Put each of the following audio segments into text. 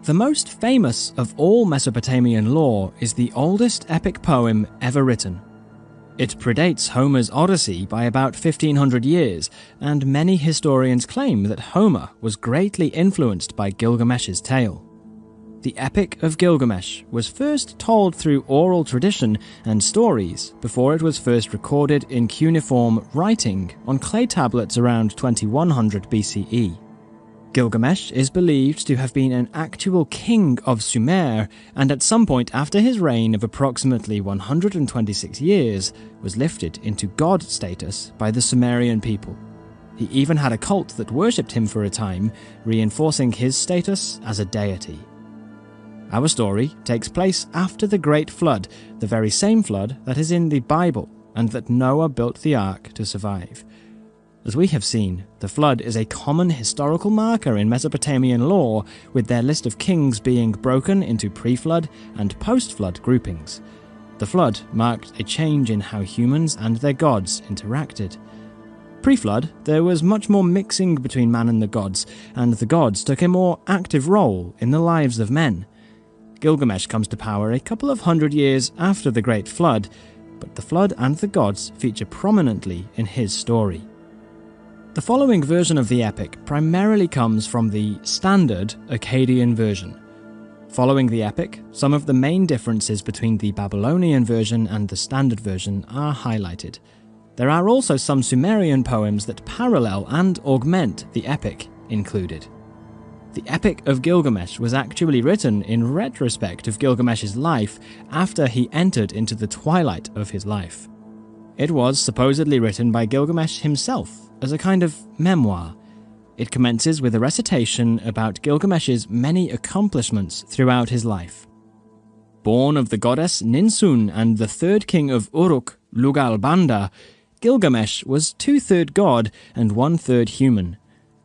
The most famous of all Mesopotamian lore is the oldest epic poem ever written. It predates Homer's Odyssey by about 1500 years, and many historians claim that Homer was greatly influenced by Gilgamesh's tale. The Epic of Gilgamesh was first told through oral tradition and stories before it was first recorded in cuneiform writing on clay tablets around 2100 BCE. Gilgamesh is believed to have been an actual king of Sumer, and at some point after his reign of approximately 126 years, was lifted into god status by the Sumerian people. He even had a cult that worshipped him for a time, reinforcing his status as a deity. Our story takes place after the Great Flood, the very same flood that is in the Bible, and that Noah built the ark to survive. As we have seen, the flood is a common historical marker in Mesopotamian lore, with their list of kings being broken into pre-flood and post-flood groupings. The flood marked a change in how humans and their gods interacted. Pre-flood, there was much more mixing between man and the gods took a more active role in the lives of men. Gilgamesh comes to power a couple of hundred years after the Great Flood, but the flood and the gods feature prominently in his story. The following version of the epic primarily comes from the standard Akkadian version. Following the epic, some of the main differences between the Babylonian version and the standard version are highlighted. There are also some Sumerian poems that parallel and augment the epic included. The Epic of Gilgamesh was actually written in retrospect of Gilgamesh's life after he entered into the twilight of his life. It was supposedly written by Gilgamesh himself as a kind of memoir. It commences with a recitation about Gilgamesh's many accomplishments throughout his life. Born of the goddess Ninsun and the third king of Uruk, Lugalbanda, Gilgamesh was 2/3 god and 1/3 human.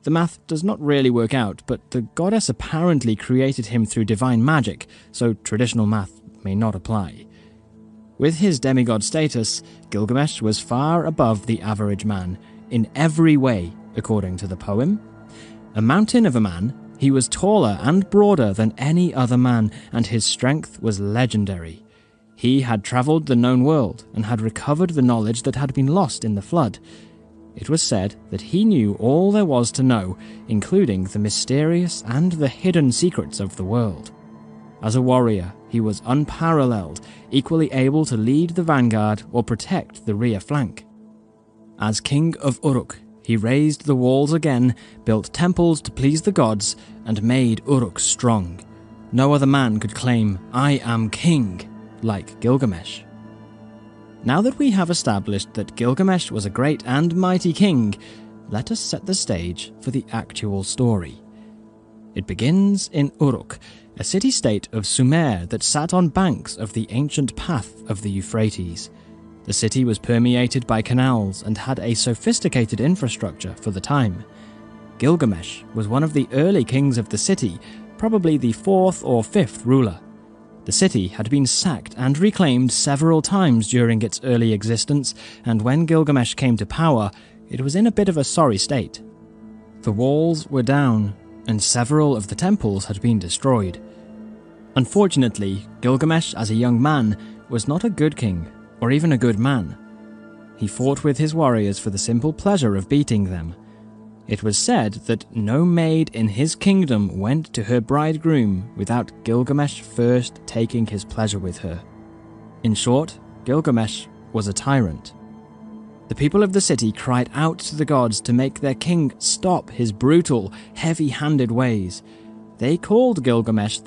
The math does not really work out, but the goddess apparently created him through divine magic, so traditional math may not apply. With his demigod status, Gilgamesh was far above the average man, in every way, according to the poem. A mountain of a man, he was taller and broader than any other man, and his strength was legendary. He had travelled the known world, and had recovered the knowledge that had been lost in the flood. It was said that he knew all there was to know, including the mysterious and the hidden secrets of the world. As a warrior, he was unparalleled, equally able to lead the vanguard or protect the rear flank. As king of Uruk, he raised the walls again, built temples to please the gods, and made Uruk strong. No other man could claim, "I am king," like Gilgamesh. Now that we have established that Gilgamesh was a great and mighty king, let us set the stage for the actual story. It begins in Uruk, a city-state of Sumer that sat on banks of the ancient path of the Euphrates. The city was permeated by canals and had a sophisticated infrastructure for the time. Gilgamesh was one of the early kings of the city, probably the 4th or 5th ruler. The city had been sacked and reclaimed several times during its early existence, and when Gilgamesh came to power, it was in a bit of a sorry state. The walls were down, and several of the temples had been destroyed. Unfortunately, Gilgamesh as a young man was not a good king, or even a good man. He fought with his warriors for the simple pleasure of beating them. It was said that no maid in his kingdom went to her bridegroom without Gilgamesh first taking his pleasure with her. In short, Gilgamesh was a tyrant. The people of the city cried out to the gods to make their king stop his brutal, heavy-handed ways. They called Gilgamesh